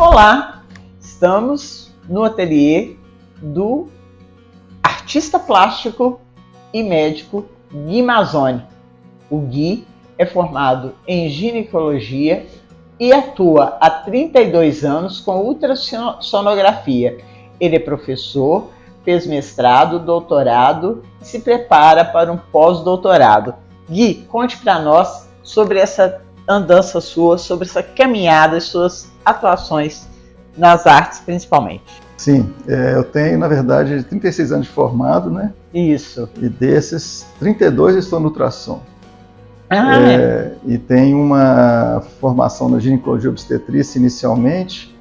Olá, estamos no ateliê do artista plástico e médico Gui Mazzoni. O Gui é formado em ginecologia e atua há 32 anos com ultrassonografia. Ele é professor, fez mestrado, doutorado e se prepara para um pós-doutorado. Gui, conte para nós sobre essa andança sua, sobre essa caminhada, suas atuações nas artes principalmente. Sim, eu tenho, na verdade, 36 anos de formado, né? Isso. E desses, 32 estou no ultrassom. É. E tenho uma formação na ginecologia obstetrícia inicialmente,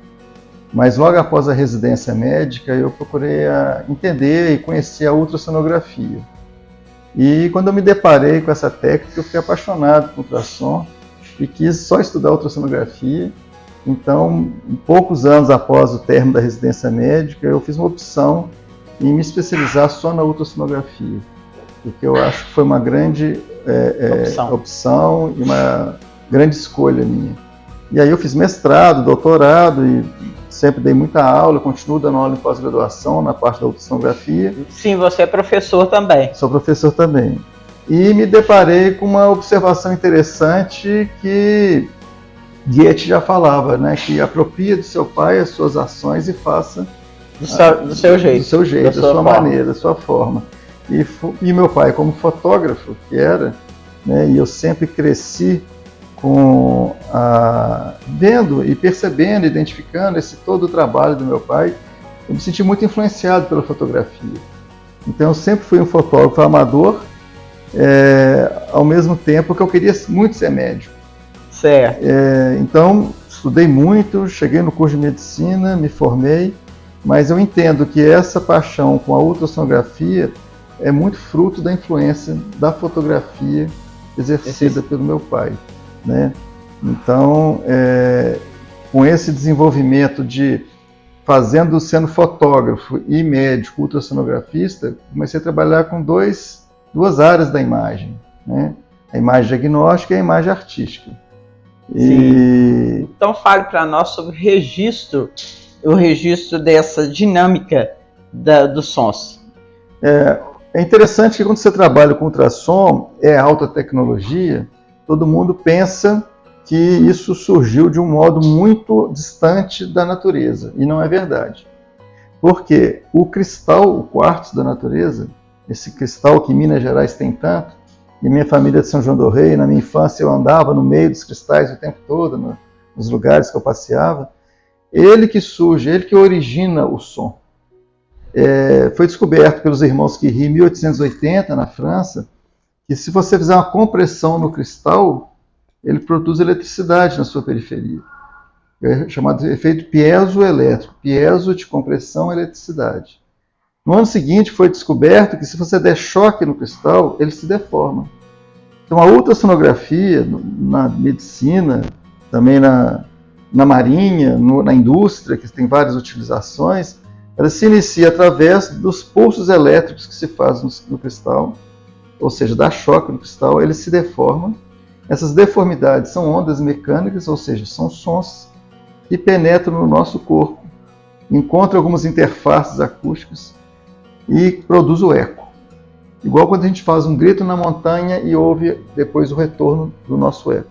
mas logo após a residência médica eu procurei entender e conhecer a ultrassonografia. E quando eu me deparei com essa técnica, eu fiquei apaixonado por ultrassom e quis só estudar ultrassonografia. Então, poucos anos após o término da residência médica, eu fiz uma opção em me especializar só na ultrassonografia, o que eu acho que foi uma grande opção e uma grande escolha minha. E aí eu fiz mestrado, doutorado e sempre dei muita aula, continuo dando aula em pós-graduação na parte da ultrassonografia. Sim, você é professor também. Sou professor também. E me deparei com uma observação interessante que Goethe já falava, né, que apropria do seu pai as suas ações e faça do seu jeito, da sua maneira, da sua forma. E meu pai, como fotógrafo que era, né, e eu sempre cresci com vendo e percebendo, identificando todo o trabalho do meu pai, eu me senti muito influenciado pela fotografia. Então eu sempre fui um fotógrafo amador, ao mesmo tempo que eu queria muito ser médico. Certo. Então, estudei muito, cheguei no curso de medicina, me formei, mas eu entendo que essa paixão com a ultrassonografia é muito fruto da influência da fotografia exercida pelo meu pai, né? Então, com esse desenvolvimento sendo fotógrafo e médico ultrassonografista, comecei a trabalhar com duas áreas da imagem, né? A imagem diagnóstica e a imagem artística. Então fale para nós sobre o registro dessa dinâmica dos sons. É interessante que quando você trabalha com ultrassom, alta tecnologia, todo mundo pensa que isso surgiu de um modo muito distante da natureza, e não é verdade. Porque o cristal, o quartzo da natureza, esse cristal que em Minas Gerais tem tanto, e minha família de São João do Rei, na minha infância eu andava no meio dos cristais o tempo todo, nos lugares que eu passeava, ele que surge, ele que origina o som. Foi descoberto pelos irmãos Curie em 1880, na França, que se você fizer uma compressão no cristal, ele produz eletricidade na sua periferia. É chamado de efeito piezoelétrico, piezo de compressão e eletricidade. No ano seguinte foi descoberto que se você der choque no cristal, ele se deforma. Então a ultrassonografia na medicina, também na marinha, na indústria, que tem várias utilizações, ela se inicia através dos pulsos elétricos que se fazem no cristal, ou seja, dá choque no cristal, ele se deforma. Essas deformidades são ondas mecânicas, ou seja, são sons que penetram no nosso corpo, encontram algumas interfaces acústicas e produz o eco. Igual quando a gente faz um grito na montanha e ouve depois o retorno do nosso eco.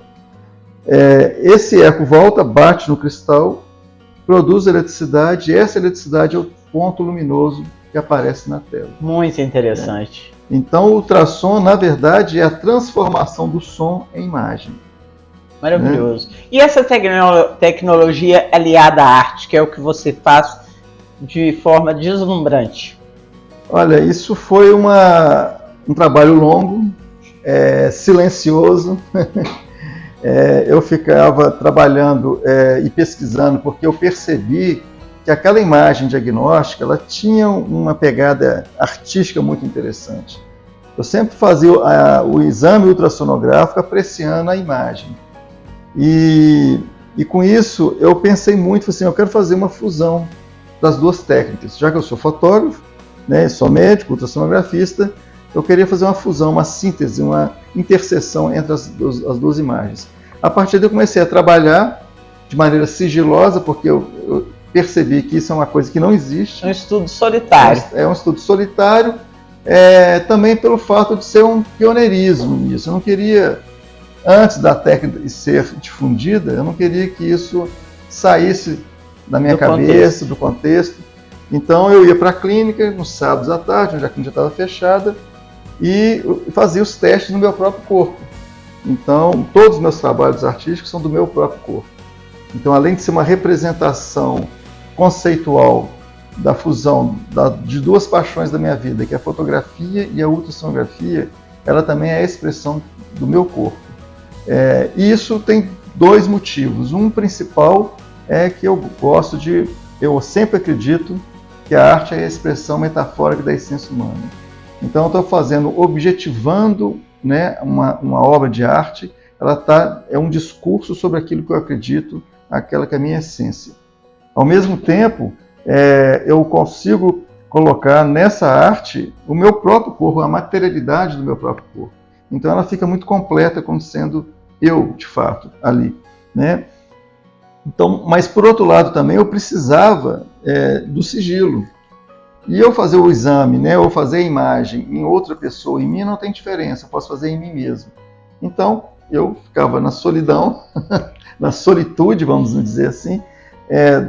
Esse eco volta, bate no cristal, produz eletricidade, e essa eletricidade é o ponto luminoso que aparece na tela. Muito interessante. Então o ultrassom, na verdade, é a transformação do som em imagem. Maravilhoso. E essa tecnologia aliada à arte, que é o que você faz de forma deslumbrante? Olha, isso foi um trabalho longo, silencioso. Eu ficava trabalhando e pesquisando porque eu percebi que aquela imagem diagnóstica ela tinha uma pegada artística muito interessante. Eu sempre fazia o exame ultrassonográfico apreciando a imagem. E com isso eu pensei muito, assim, eu quero fazer uma fusão das duas técnicas. Já que eu sou fotógrafo, né, sou médico, ultrassonografista, eu queria fazer uma fusão, uma síntese, uma interseção entre as duas imagens. A partir daí eu comecei a trabalhar de maneira sigilosa, porque eu percebi que isso é uma coisa que não existe. Um estudo solitário. É um estudo solitário, também pelo fato de ser um pioneirismo nisso. Eu não queria, antes da técnica ser difundida, eu não queria que isso saísse da minha cabeça, do contexto. Então eu ia para a clínica nos sábados à tarde, onde a clínica estava fechada, e fazia os testes no meu próprio corpo. Então todos os meus trabalhos artísticos são do meu próprio corpo. Então, além de ser uma representação conceitual da fusão de duas paixões da minha vida, que é a fotografia e a ultrassonografia, ela também é a expressão do meu corpo. E isso tem dois motivos. Um principal é que eu sempre acredito que a arte é a expressão metafórica da essência humana. Então, eu estou objetivando, né, uma obra de arte, é um discurso sobre aquilo que eu acredito, aquela que é a minha essência. Ao mesmo tempo, eu consigo colocar nessa arte o meu próprio corpo, a materialidade do meu próprio corpo. Então ela fica muito completa como sendo eu, de fato, ali, né? Então, mas por outro lado também eu precisava do sigilo. E eu fazer o exame, né, ou fazer a imagem em outra pessoa, em mim não tem diferença, eu posso fazer em mim mesmo. Então eu ficava na solidão, na solitude, vamos dizer assim,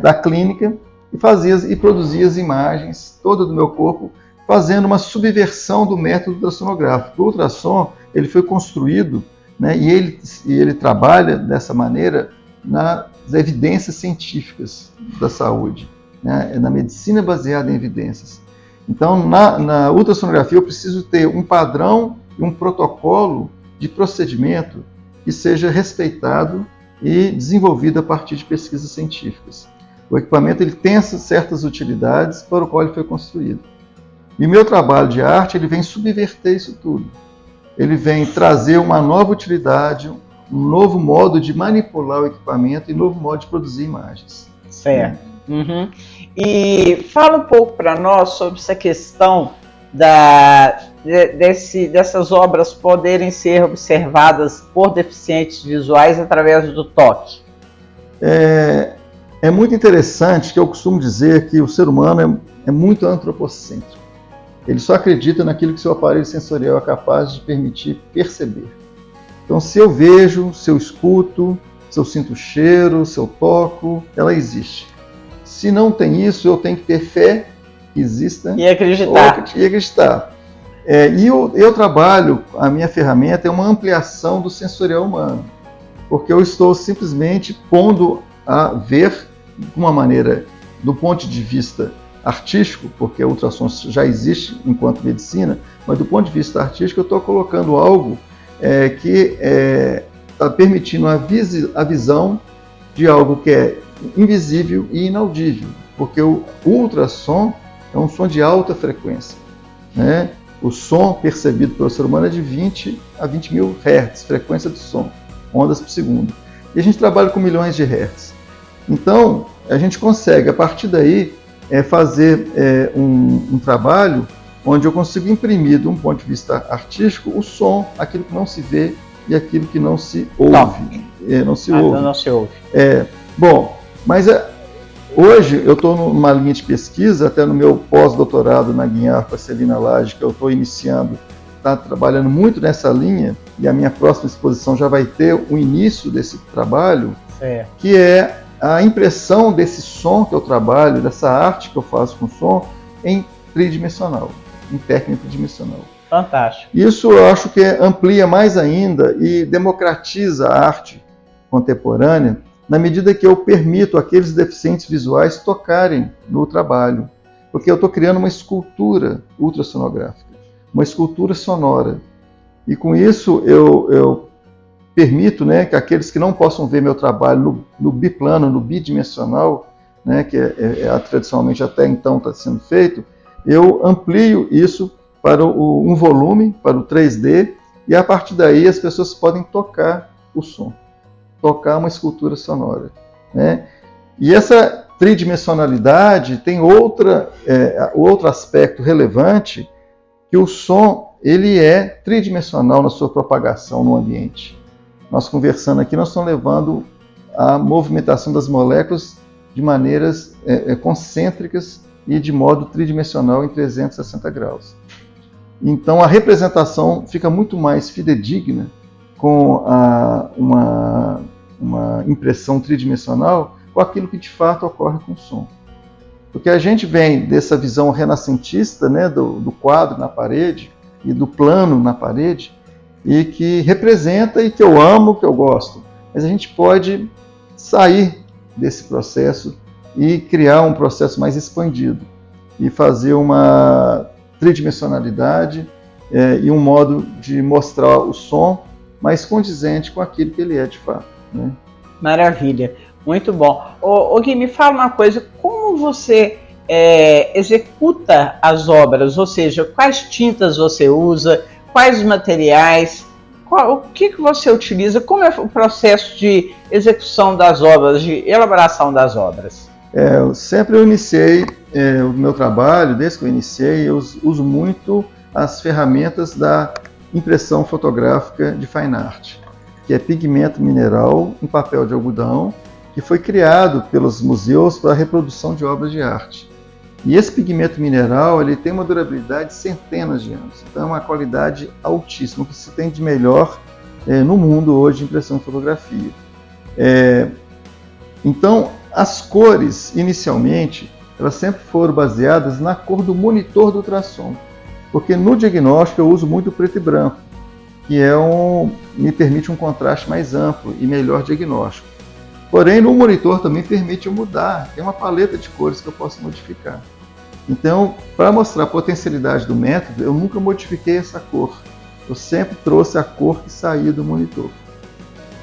da clínica, e produzia as imagens todas do meu corpo, fazendo uma subversão do método ultrassonográfico. O ultrassom ele foi construído, né, e ele trabalha dessa maneira nas evidências científicas da saúde, né, na medicina baseada em evidências. Então, na ultrassonografia, eu preciso ter um padrão e um protocolo de procedimento que seja respeitado e desenvolvido a partir de pesquisas científicas. O equipamento ele tem certas utilidades para o qual ele foi construído. E o meu trabalho de arte ele vem subverter isso tudo. Ele vem trazer uma nova utilidade, um novo modo de manipular o equipamento e um novo modo de produzir imagens. Certo. Uhum. E fala um pouco para nós sobre essa questão dessas obras poderem ser observadas por deficientes visuais através do toque. É muito interessante que eu costumo dizer que o ser humano é muito antropocêntrico. Ele só acredita naquilo que seu aparelho sensorial é capaz de permitir perceber. Então, se eu vejo, se eu escuto, se eu sinto o cheiro, se eu toco, ela existe. Se não tem isso, eu tenho que ter fé que exista. E acreditar. E acreditar. Eu trabalho, a minha ferramenta é uma ampliação do sensorial humano, porque eu estou simplesmente pondo a ver de uma maneira, do ponto de vista artístico, porque a ultrassom já existe enquanto medicina, mas do ponto de vista artístico eu estou colocando algo que está permitindo a visão de algo que é invisível e inaudível, porque o ultrassom é um som de alta frequência, né? O som percebido pelo ser humano é de 20 a 20 mil Hz, frequência do som, ondas por segundo. E a gente trabalha com milhões de Hz. Então, a gente consegue, a partir daí, fazer um trabalho onde eu consigo imprimir, de um ponto de vista artístico, o som, aquilo que não se vê e aquilo que não se ouve. Não se ouve. Bom, mas hoje eu estou numa linha de pesquisa, até no meu pós-doutorado na Guinhar com a Celina Lage, que eu estou iniciando, está trabalhando muito nessa linha, e a minha próxima exposição já vai ter o início desse trabalho, que é a impressão desse som que eu trabalho, dessa arte que eu faço com som, em tridimensional, em técnica tridimensional. Fantástico. Isso eu acho que amplia mais ainda e democratiza a arte contemporânea, na medida que eu permito aqueles deficientes visuais tocarem no trabalho. Porque eu estou criando uma escultura ultrassonográfica, uma escultura sonora. E com isso eu permito, né, que aqueles que não possam ver meu trabalho no biplano, no bidimensional, né, que tradicionalmente até então está sendo feito, eu amplio isso para um volume, para o 3D, e a partir daí as pessoas podem tocar o som, tocar uma escultura sonora, né? E essa tridimensionalidade tem outro aspecto relevante, que o som ele é tridimensional na sua propagação no ambiente. Nós conversando aqui, nós estamos levando a movimentação das moléculas de maneiras concêntricas e de modo tridimensional em 360 graus. Então a representação fica muito mais fidedigna com uma impressão tridimensional com aquilo que de fato ocorre com o som. Porque a gente vem dessa visão renascentista, né, do quadro na parede e do plano na parede, e que representa e que eu amo, que eu gosto. Mas a gente pode sair desse processo e criar um processo mais expandido e fazer uma tridimensionalidade e um modo de mostrar o som mais condizente com aquilo que ele é de fato, né? Maravilha, muito bom. Ô Gui, me fala uma coisa, como você executa as obras, ou seja, quais tintas você usa, quais materiais, o que você utiliza, como é o processo de execução das obras, de elaboração das obras? Eu iniciei o meu trabalho, desde que eu iniciei, eu uso muito as ferramentas da impressão fotográfica de fine art, que é pigmento mineral em papel de algodão, que foi criado pelos museus para a reprodução de obras de arte. E esse pigmento mineral ele tem uma durabilidade de centenas de anos, então é uma qualidade altíssima, o que se tem de melhor no mundo hoje de impressão de fotografia. Então, as cores, inicialmente, elas sempre foram baseadas na cor do monitor do ultrassom, porque no diagnóstico eu uso muito preto e branco, que me permite um contraste mais amplo e melhor diagnóstico. Porém, no monitor também permite eu mudar, tem uma paleta de cores que eu posso modificar. Então, para mostrar a potencialidade do método, eu nunca modifiquei essa cor, eu sempre trouxe a cor que saía do monitor.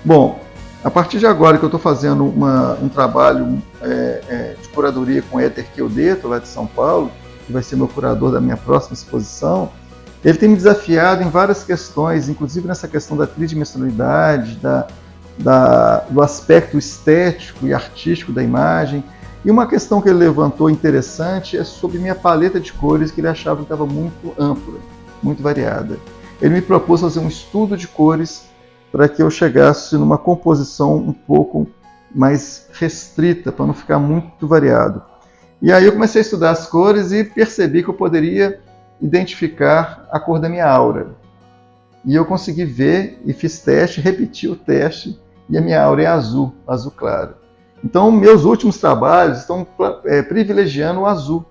Bom, a partir de agora que eu estou fazendo um trabalho de curadoria com Éder Chiodetto, lá de São Paulo, que vai ser meu curador da minha próxima exposição, ele tem me desafiado em várias questões, inclusive nessa questão da tridimensionalidade, do aspecto estético e artístico da imagem. E uma questão que ele levantou interessante é sobre minha paleta de cores, que ele achava que estava muito ampla, muito variada. Ele me propôs fazer um estudo de cores para que eu chegasse numa composição um pouco mais restrita, para não ficar muito variado. E aí eu comecei a estudar as cores e percebi que eu poderia identificar a cor da minha aura. E eu consegui ver e fiz teste, repeti o teste, e a minha aura é azul, azul claro. Então, meus últimos trabalhos estão privilegiando o azul.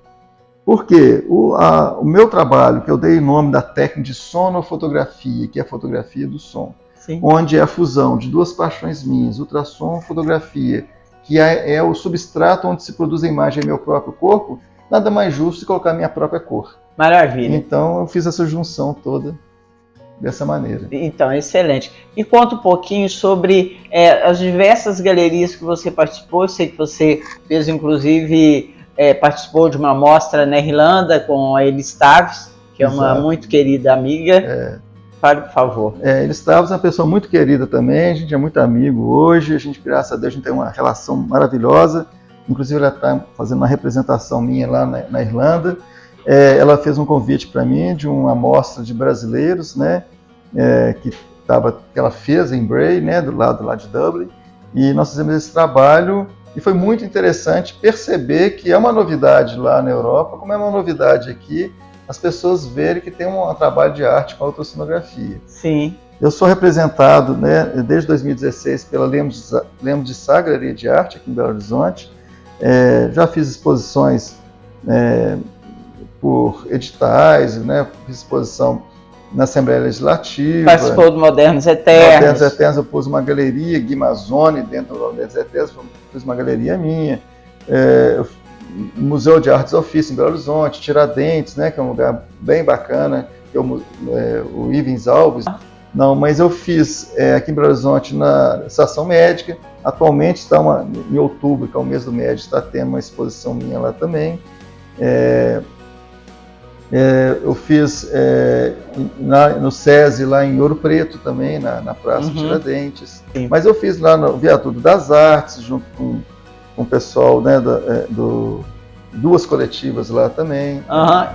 Por quê? O meu trabalho, que eu dei o nome da técnica de sonofotografia, que é a fotografia do som, sim, onde é a fusão de duas paixões minhas, ultrassom e fotografia, que é o substrato onde se produz a imagem do meu próprio corpo, nada mais justo que colocar a minha própria cor. Maravilha. Então, eu fiz essa junção toda dessa maneira. Então, excelente. E conta um pouquinho sobre as diversas galerias que você participou. Eu sei que você fez, inclusive, participou de uma mostra na Irlanda com a Elis Taves, que é uma muito querida amiga. Fale, por favor. Elis Taves é uma pessoa muito querida também, a gente é muito amigo hoje, a gente, graças a Deus, a gente tem uma relação maravilhosa. Inclusive, ela está fazendo uma representação minha lá na Irlanda. Ela fez um convite para mim de uma amostra de brasileiros, né, que ela fez em Bray, né, do lado lá de Dublin, e nós fizemos esse trabalho e foi muito interessante perceber que é uma novidade lá na Europa, como é uma novidade aqui, as pessoas verem que tem um trabalho de arte com a ultrassonografia. Sim. Eu sou representado, né, desde 2016 pela Lemos de Sá, Galeria de Arte aqui em Belo Horizonte. Já fiz exposições por editais, né? Fiz exposição na Assembleia Legislativa. Participou do Modernos Eternos. Modernos Eternos, eu pus uma galeria, Gui Mazzoni, dentro do Modernos Eternos, fiz uma galeria minha. Museu de Artes Ofício em Belo Horizonte, Tiradentes, né? Que é um lugar bem bacana, que é o Ivens Alves. Não, mas eu fiz aqui em Belo Horizonte na Estação Médica. Atualmente está em outubro, que é o mês do médico, está tendo uma exposição minha lá também. Eu fiz no SESI, lá em Ouro Preto também, na Praça Tiradentes. Sim. Mas eu fiz lá no Viaduto das Artes, junto com o pessoal, né, duas coletivas lá também.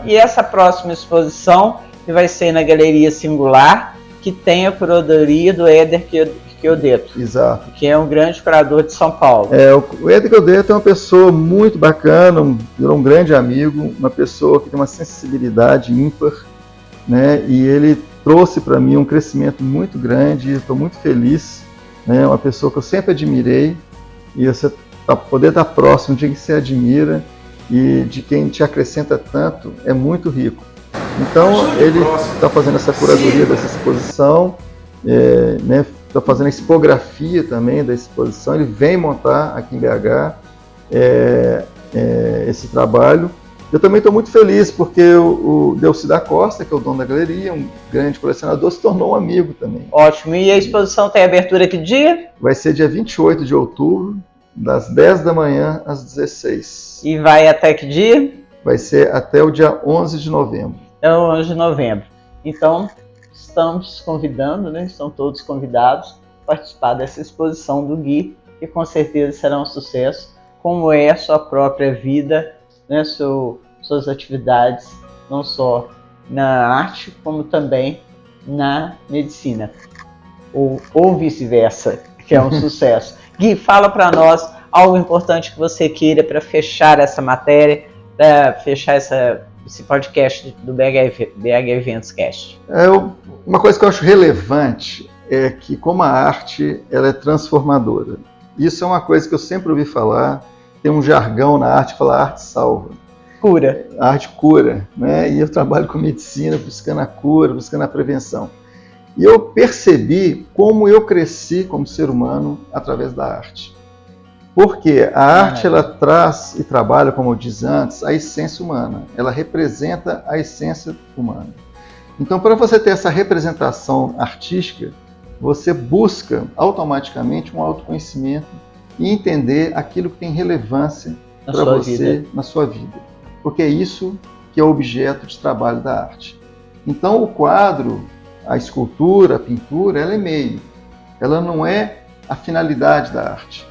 E essa próxima exposição, que vai ser na Galeria Singular, que tem a curadoria do Éder Chiodeto. Exato. Que é um grande curador de São Paulo. O Éder Chiodeto é uma pessoa muito bacana, virou um grande amigo, uma pessoa que tem uma sensibilidade ímpar, né? E ele trouxe para mim um crescimento muito grande, estou muito feliz, né? Uma pessoa que eu sempre admirei, e você poder estar próximo de quem você admira e de quem te acrescenta tanto é muito rico. Então ele está fazendo essa curadoria dessa exposição, né? Está fazendo a expografia também da exposição, ele vem montar aqui em BH esse trabalho. Eu também estou muito feliz porque o Delci da Costa, que é o dono da galeria, um grande colecionador, se tornou um amigo também. Ótimo. E a exposição tem abertura que dia? Vai ser dia 28 de outubro, das 10 da manhã às 16. E vai até que dia? Vai ser até o dia 11 de novembro. É o 11 de novembro. Então, estamos convidando, né? Estão todos convidados a participar dessa exposição do Gui, que com certeza será um sucesso, como é a sua própria vida, né? Suas atividades, não só na arte, como também na medicina. Ou vice-versa, que é um sucesso. Gui, fala para nós algo importante que você queira para fechar essa matéria, para fechar esse podcast do BH Eventos Cast. Uma coisa que eu acho relevante é que, como a arte ela é transformadora. Isso é uma coisa que eu sempre ouvi falar. Tem um jargão na arte que fala: a arte salva. Cura. A arte cura, né? E eu trabalho com medicina, buscando a cura, buscando a prevenção. E eu percebi como eu cresci como ser humano através da arte. Porque a arte ela traz e trabalha, como eu disse antes, a essência humana. Ela representa a essência humana. Então, para você ter essa representação artística, você busca automaticamente um autoconhecimento e entender aquilo que tem relevância para você na sua vida. Porque é isso que é o objeto de trabalho da arte. Então, o quadro, a escultura, a pintura, ela é meio. Ela não é a finalidade da arte.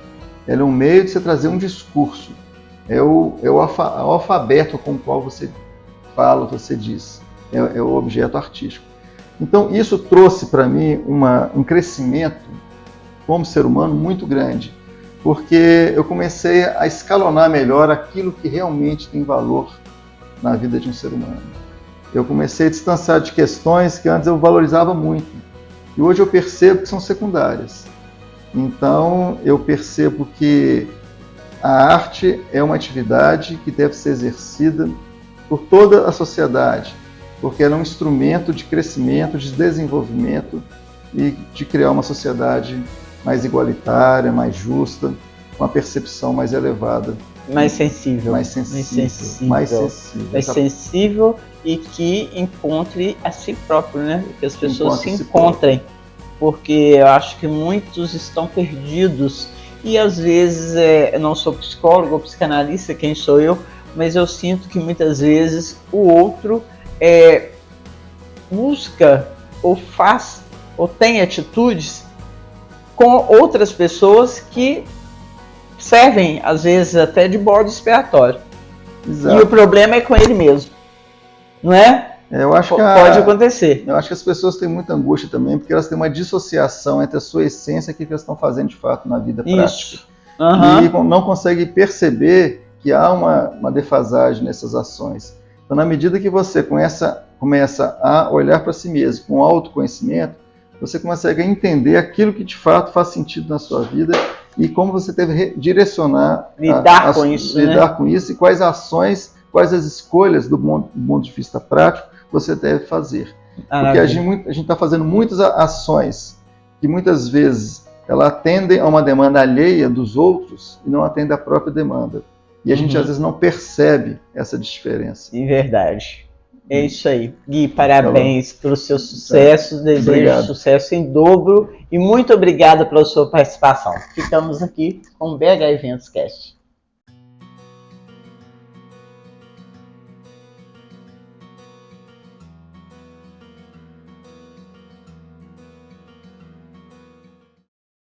Ela é um meio de você trazer um discurso. É o alfabeto com o qual você fala, você diz. É o objeto artístico. Então, isso trouxe para mim um crescimento como ser humano muito grande, porque eu comecei a escalonar melhor aquilo que realmente tem valor na vida de um ser humano. Eu comecei a distanciar de questões que antes eu valorizava muito, e hoje eu percebo que são secundárias. Então, eu percebo que a arte é uma atividade que deve ser exercida por toda a sociedade, porque ela é um instrumento de crescimento, de desenvolvimento e de criar uma sociedade mais igualitária, mais justa, com uma percepção mais elevada. Mais sensível. Mais sensível e que encontre a si próprio, né? Que as pessoas se encontrem. Porque eu acho que muitos estão perdidos e às vezes, eu não sou psicólogo ou psicanalista, quem sou eu, mas eu sinto que muitas vezes o outro busca ou faz ou tem atitudes com outras pessoas que servem às vezes até de bode expiatório. Exato. E o problema é com ele mesmo, não é? Eu acho que pode acontecer. Eu acho que as pessoas têm muita angústia também, porque elas têm uma dissociação entre a sua essência e o que elas estão fazendo de fato na vida prática. Uhum. E não conseguem perceber que há uma defasagem nessas ações. Então, na medida que você começa a olhar para si mesmo com autoconhecimento, você consegue entender aquilo que de fato faz sentido na sua vida e como você deve direcionar, lidar com isso e quais ações, quais as escolhas do ponto de vista prático você deve fazer. Porque a gente está fazendo muitas ações que muitas vezes elas atendem a uma demanda alheia dos outros e não atendem à própria demanda. E a gente às vezes não percebe essa diferença. Verdade. É isso aí. Gui, parabéns pelo seu sucesso, desejo sucesso em dobro e muito obrigado pela sua participação. Ficamos aqui com o BH Eventos Cast.